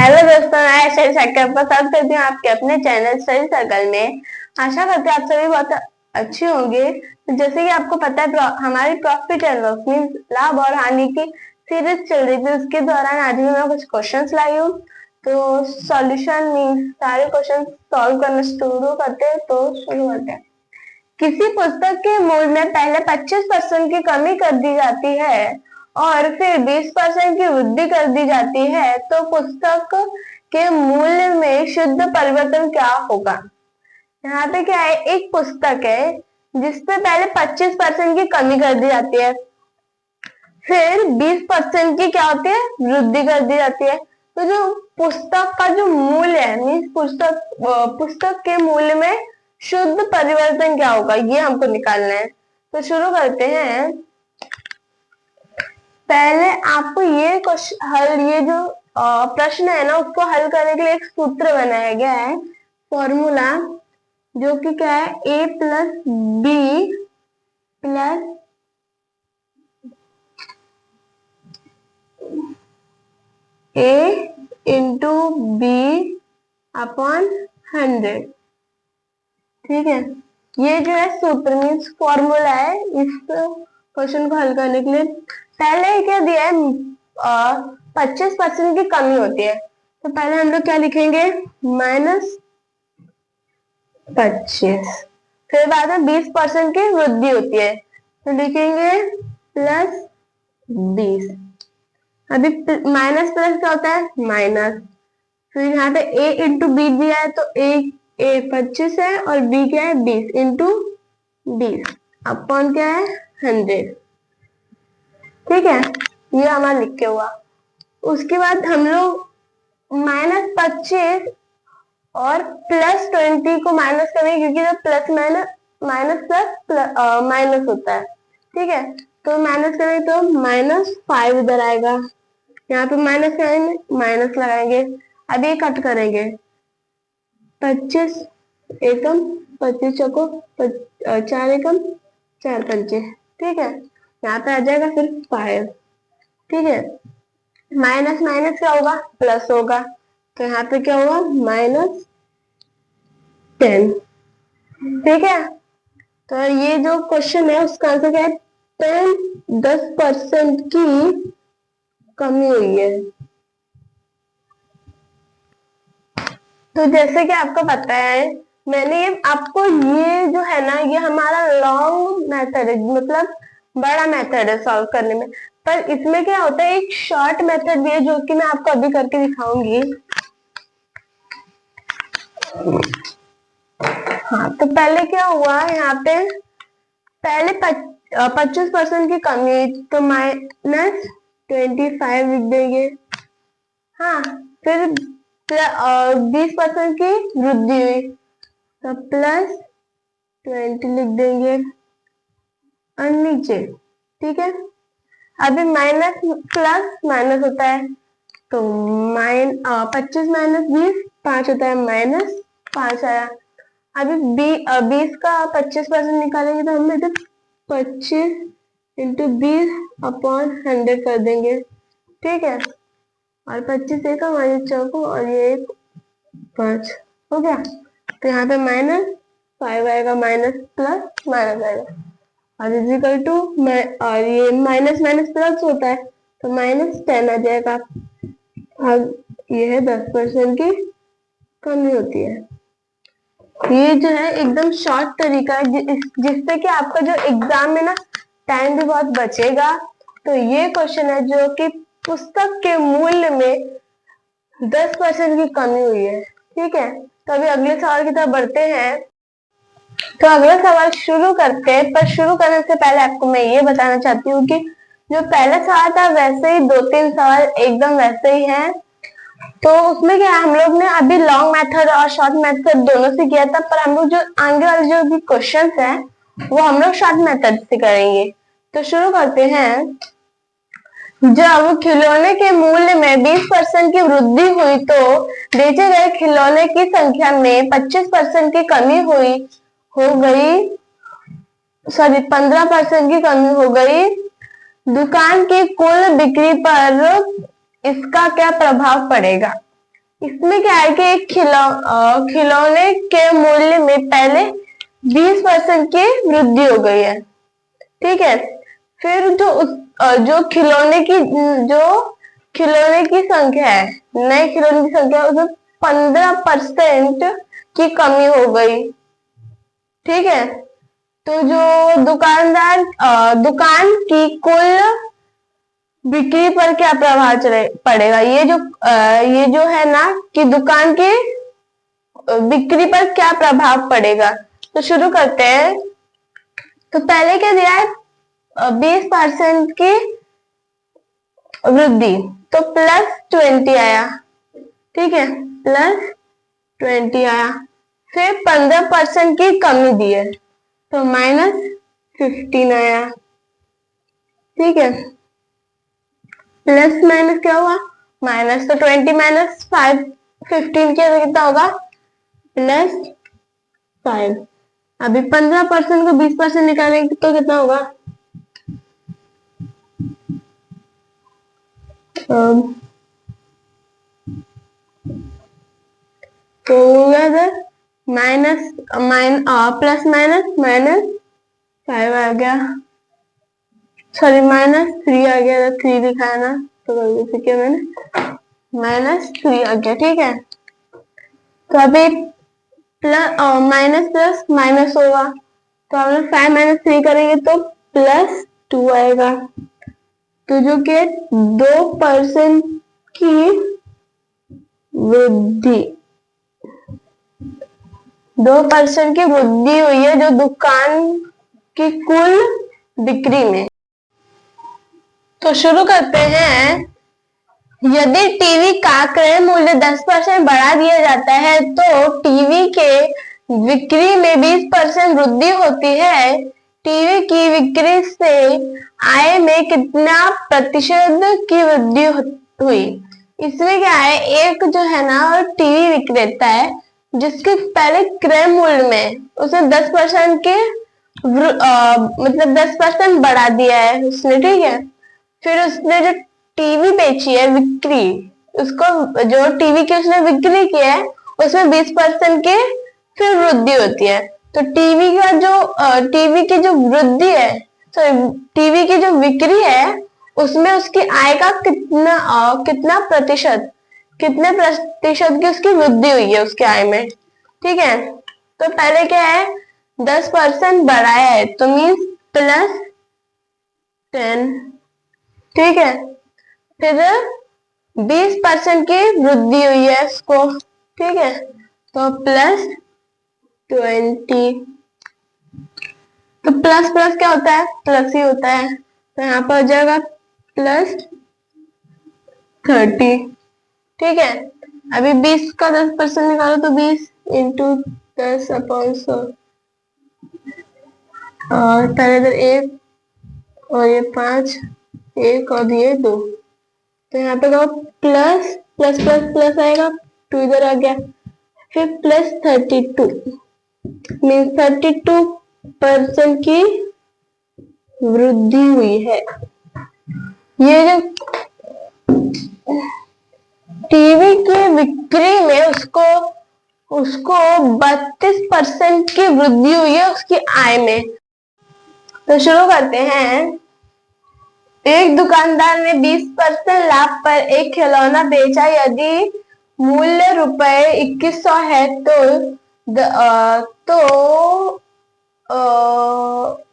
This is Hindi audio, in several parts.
हेलो दोस्तों, मैं स्टडी सर्कल पर स्वागत करती हूँ आपके अपने चैनल स्टडी सर्कल में। आशा करते हैं आप सभी बहुत अच्छे होंगे। तो जैसे कि आपको पता है हमारी प्रॉफिट एंड लॉस मीन्स लाभ और हानि की सीरीज चल रही थी। उसके दौरान आज भी मैं कुछ क्वेश्चंस लाई हूँ। तो सॉल्यूशन मीन्स सारे क्वेश्चन सॉल्व करना शुरू करते हैं। तो शुरू करते हैं। किसी पुस्तक के मूल्य में पहले 25% की कमी कर दी जाती है और फिर 20% की वृद्धि कर दी जाती है, तो पुस्तक के मूल्य में शुद्ध परिवर्तन क्या होगा। यहाँ पे क्या है, एक पुस्तक है जिसपे पहले 25% की कमी कर दी जाती है, फिर 20% की क्या होती है, वृद्धि कर दी जाती है। तो जो पुस्तक का जो मूल्य है मीन्स पुस्तक के मूल्य में शुद्ध परिवर्तन क्या होगा, ये हमको निकालना है। तो शुरू करते हैं। पहले आपको ये जो प्रश्न है ना, उसको हल करने के लिए एक सूत्र बनाया गया है, फॉर्मूला, जो कि क्या है, a plus B plus a into B upon 100। ठीक है, ये जो है सूत्र मीन्स फॉर्मूला है इस क्वेश्चन को हल करने के लिए। पहले क्या दिया है, 25% की कमी होती है, तो पहले हम लोग क्या लिखेंगे, -25। फिर बाद में 20% की वृद्धि होती है, तो लिखेंगे +20। अभी माइनस प्लस क्या होता है, माइनस। फिर यहाँ पे a इंटू बी दिया है, तो a 25 है और b क्या है, 20 इंटू 20 अपॉन क्या है, 100। ठीक है, ये हमारा लिख के हुआ। उसके बाद हम लोग -25 और +20 को माइनस करेंगे, क्योंकि जब प्लस माइनस प्लस माइनस होता है। ठीक है, तो माइनस करेंगे तो -5 इधर आएगा, यहाँ पे माइनस करेंगे, माइनस लगाएंगे। अब ये कट करेंगे, 25 एकम 25 चौको 4 एकम 4 पंचे। ठीक है, यहाँ पे आ जाएगा फिर 5। ठीक है, माइनस माइनस क्या होगा, प्लस होगा, तो यहाँ पे क्या होगा, -10। ठीक है, तो ये जो क्वेश्चन है उसका आंसर क्या है, 10% की कमी हुई है। तो जैसे कि आपको पता है, मैंने आपको ये जो है ना, ये हमारा लॉन्ग मेथड है, मतलब बड़ा मेथड है सॉल्व करने में। पर इसमें क्या होता है, एक शॉर्ट मेथड भी है, जो कि मैं आपको अभी करके दिखाऊंगी। हाँ, तो पहले क्या हुआ, यहाँ पे पहले 25% की कमी हुई, तो -25 लिख देंगे। हाँ, फिर 20% की वृद्धि हुई, तो +20 लिख देंगे और नीचे। ठीक है, अभी माइनस प्लस माइनस होता है, तो 25 - 20 5 होता है, -5 आया। अभी 20 का 25% निकालेंगे, तो हम इधर 25 इंटू 20 अपॉन 100 कर देंगे। ठीक है, और 25 एक चौको और ये 5 हो गया, तो यहाँ पे -5 आएगा, माइनस प्लस माइनस आएगा, और इजिकल टू और ये माइनस माइनस प्लस होता है, तो -10 आ जाएगा। अब ये है 10% की कमी होती है। ये जो है एकदम शॉर्ट तरीका है, जिससे कि आपका जो एग्जाम में ना टाइम भी बहुत बचेगा। तो ये क्वेश्चन है जो कि पुस्तक के मूल्य में 10% की कमी हुई है। ठीक है, तो अभी अगले सवाल की तरफ बढ़ते हैं। तो अगला सवाल शुरू करते हैं, पर शुरू करने से पहले आपको मैं ये बताना चाहती हूँ कि जो पहला सवाल था वैसे ही 2-3 सवाल एकदम वैसे ही हैं। तो उसमें क्या, हम लोग ने अभी लॉन्ग मेथड और शॉर्ट मेथड दोनों से किया था, पर हम लोग जो आगे वाले जो भी क्वेश्चन हैं वो हम लोग शॉर्ट मेथड से करेंगे। तो शुरू करते हैं। जब खिलौने के मूल्य में 20% की वृद्धि हुई, तो बेचे गए खिलौने की संख्या में 25% की कमी हो गई, सॉरी 15% की कमी हो गई। दुकान की कुल बिक्री पर इसका क्या प्रभाव पड़ेगा। इसमें क्या है कि एक खिलौने के मूल्य में पहले 20% की वृद्धि हो गई है, ठीक है। फिर जो खिलौने की संख्या है, नए खिलौने की संख्या, उसमें 15% की कमी हो गई, ठीक है। तो जो दुकान की कुल बिक्री पर क्या प्रभाव पड़ेगा, ये जो है ना कि दुकान की बिक्री पर क्या प्रभाव पड़ेगा। तो शुरू करते हैं। तो पहले क्या दिया है, 20% की वृद्धि, तो +20 आया, ठीक है, +20 आया। फिर 15% की कमी दी है, तो -15 आया, ठीक है। प्लस माइनस क्या हुआ, माइनस, तो 20 -5 15 किया तो कितना होगा, +5। अभी 15% को 20% निकालेंगे तो कितना होगा, तो प्लस -5 आ गया, सॉरी -3 आ गया, 3 दिखाया ना तो गलती से किया मैंने, -3 आ गया, ठीक है। तो अभी माइनस प्लस माइनस होगा, तो हम लोग 5 - 3 करेंगे तो +2 आएगा। तो जो कि 2% की वृद्धि 2% की वृद्धि हुई है जो दुकान की कुल बिक्री में। तो शुरू करते हैं। यदि टीवी का क्रय मूल्य 10% बढ़ा दिया जाता है तो टीवी के बिक्री में 20% वृद्धि होती है। टीवी की बिक्री से आय में कितना प्रतिशत की वृद्धि हुई। इसमें क्या है, एक जो है ना टीवी विक्रेता है जिसके पहले क्रय मूल्य में उसने 10% के मतलब 10% बढ़ा दिया है उसने, ठीक है। फिर उसने जो टीवी बेची है बिक्री, उसको जो टीवी की उसने बिक्री की है उसमें 20% की फिर वृद्धि होती है। तो टीवी की जो वृद्धि है, सॉरी, टीवी की जो बिक्री है उसमें उसकी आय का कितने प्रतिशत की उसकी वृद्धि हुई है उसके आय में, ठीक है। तो पहले क्या है, 10% बढ़ाया है तो मीन्स +10, ठीक है। फिर 20% की वृद्धि हुई है इसको, ठीक है, तो +20। तो प्लस प्लस क्या होता है, प्लस ही होता है, तो यहाँ पर हो जाएगा +30, ठीक है। अभी 20 का 10% निकालो तो 20 × 10/100, और पहले इधर 1 और ये 5, 1 और ये 2, तो यहाँ पे प्लस प्लस प्लस प्लस आएगा, 2 इधर आ गया। फिर +32 मीन्स 32% की वृद्धि हुई है। ये जो टीवी की बिक्री में उसको उसको 32% की वृद्धि हुई है उसकी आय में। तो शुरू करते हैं। एक दुकानदार ने 20% लाभ पर एक खिलौना बेचा। यदि मूल्य ₹2100 है तो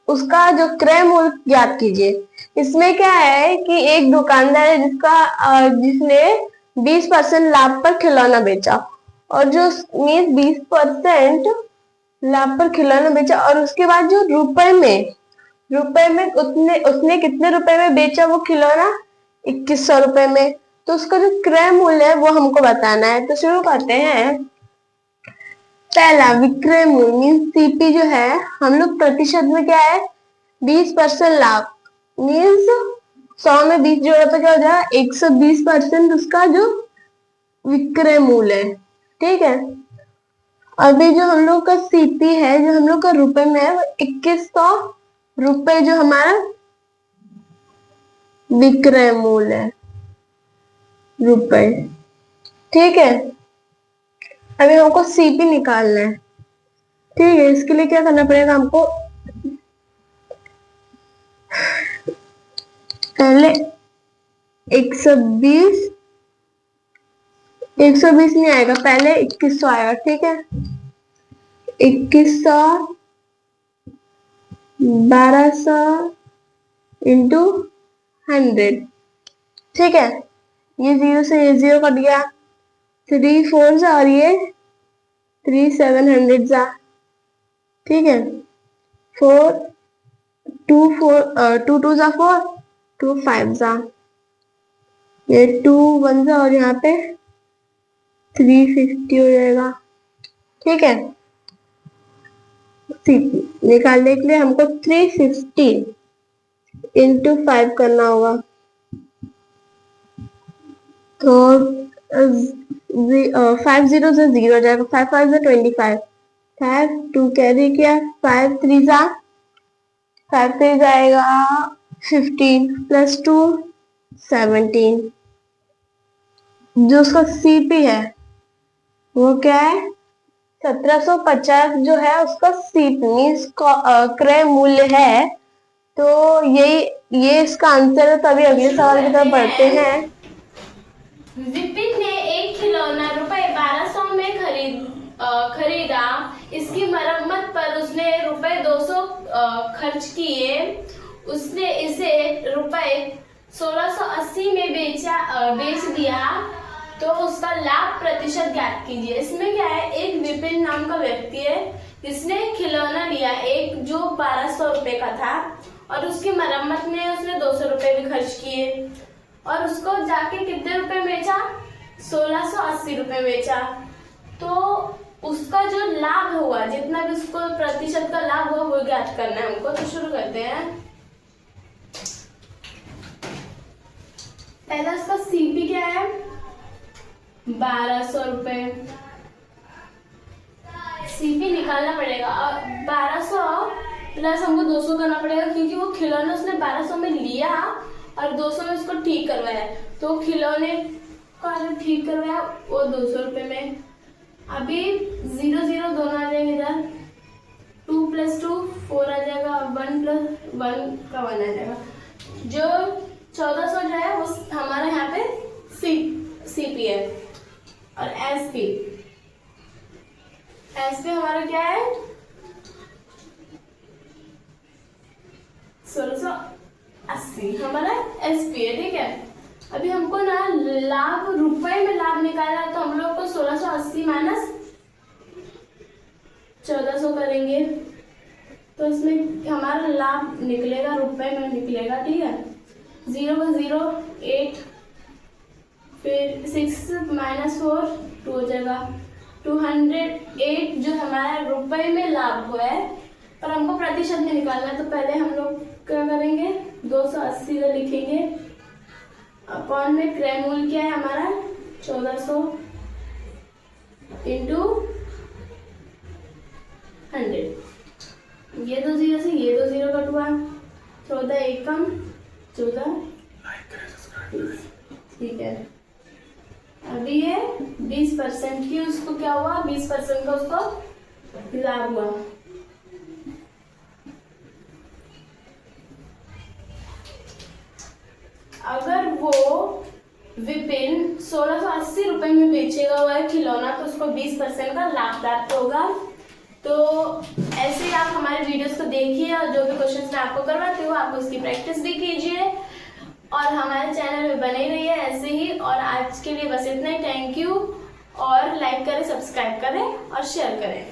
उसका जो क्रय मूल्य ज्ञात कीजिए। इसमें क्या है कि एक दुकानदार है जिसने 20% लाभ पर खिलौना बेचा, और जो मीन्स 20% लाभ पर खिलौना बेचा, और उसके बाद जो रुपए में उसने कितने रुपए में बेचा वो खिलौना, 2100 रुपए में। तो उसका जो क्रय मूल्य है वो हमको बताना है। तो शुरू करते हैं। पहला विक्रय मूल्य मीन्स सीपी जो है, हम लोग प्रतिशत में क्या है, 20% लाभ मीन्स 100 में 20 जोड़े तो क्या हो जाएगा, 120% उसका जो विक्रय मूल्य है, ठीक है। अभी जो हम लोग का सीपी है, जो हम लोग का रुपए में है, वो 2100 रुपए जो हमारा विक्रय मूल्य है रुपए, ठीक है। अभी हमको सीपी निकालना है, ठीक है। इसके लिए क्या करना पड़ेगा हमको, पहले 120 नहीं आएगा, पहले 2100 आएगा, ठीक है। 2100 1200 इंटू 100, ठीक है। ये 0 से ये 0 कट गया, 3 4 जा, और ये 3 700 जा, ठीक है। 4 2 4 2 2 जा 4, 2 5 जा, ये 2 1 जा, और यहाँ पे 350 हो जाएगा, ठीक है। निकालने के लिए हमको 350 इंटू 5 करना होगा, तो 5 0 से 0 हो जाएगा, 5 5 से 25, 5 2 कैरी किया, 5 3 जा, 5 3 जाएगा 15 प्लस 2 17। जो उसका सीपी है वो क्या है, 1750 जो है उसका सीपी मीन्स क्रय मूल्य है। तो ये इसका आंसर है। तो अभी अगले सवाल की तरफ बढ़ते हैं। विपिन ने एक खिलौना ₹1200 में खरीदा। इसकी मरम्मत पर उसने ₹200 खर्च किए। उसने इसे ₹1680 में बेच दिया, तो उसका लाभ प्रतिशत ज्ञात कीजिए। इसमें क्या है, एक विपिन नाम का व्यक्ति है जिसने खिलौना लिया एक जो 1200 रुपए का था, और उसकी मरम्मत में उसने 200 रुपए भी खर्च किए, और उसको जाके कितने रुपए बेचा, 1680 रुपए बेचा। तो उसका जो लाभ हुआ, जितना भी उसको प्रतिशत का लाभ हुआ, वो ज्ञात करना है हमको। तो शुरू करते हैं। पहला उसका सीपी क्या है, 1200 रुपए। सीपी निकालना पड़ेगा, और 1200 प्लस हमको 200 करना पड़ेगा, क्योंकि वो खिलौना उसने 1200 में लिया और 200 में उसको ठीक करवाया। तो खिलौने का जो ठीक करवाया वो 200 रुपए में। अभी 0 0 दोनों आ जाएंगे इधर, 2 + 2 4 आ जाएगा, 1 + 1 का 1 आ जाएगा। जो 1400 जो है वो हमारा यहाँ पे सीपी है। और एसपी हमारा क्या है, 1680 हमारा एसपी है, ठीक है। अभी हमको ना लाभ रुपए में लाभ निकालना है, तो हम लोग को 1680 माइनस 1400 करेंगे, तो इसमें हमारा लाभ निकलेगा, रुपए में निकलेगा, ठीक है। 0 का 0 8, फिर 6 - 4 2 हो जाएगा, 208 जो हमारा रुपए में लाभ हुआ है। और हमको प्रतिशत में निकालना है, तो पहले हम लोग क्या करेंगे, 280 का लिखेंगे, अपॉन में क्रय मूल्य क्या है हमारा 1400 इंटू 100। ये 2 0 से ये 2 0 कट हुआ, 14 एकम 14, ठीक है। अभी ये 20% की उसको क्या हुआ, 20% का उसको लाभ हुआ। अगर वो विपिन 1680 रुपए में बेचेगा हुआ है खिलौना, तो उसको 20% का लाभ प्राप्त होगा। तो ऐसे ही आप हमारे वीडियोस को देखिए, और जो भी क्वेश्चंस मैं आपको करवाती हूँ आप उसकी प्रैक्टिस भी कीजिए, और हमारे चैनल में बने रहिए ऐसे ही। और आज के लिए बस इतना ही। थैंक यू, और लाइक करें, सब्सक्राइब करें और शेयर करें।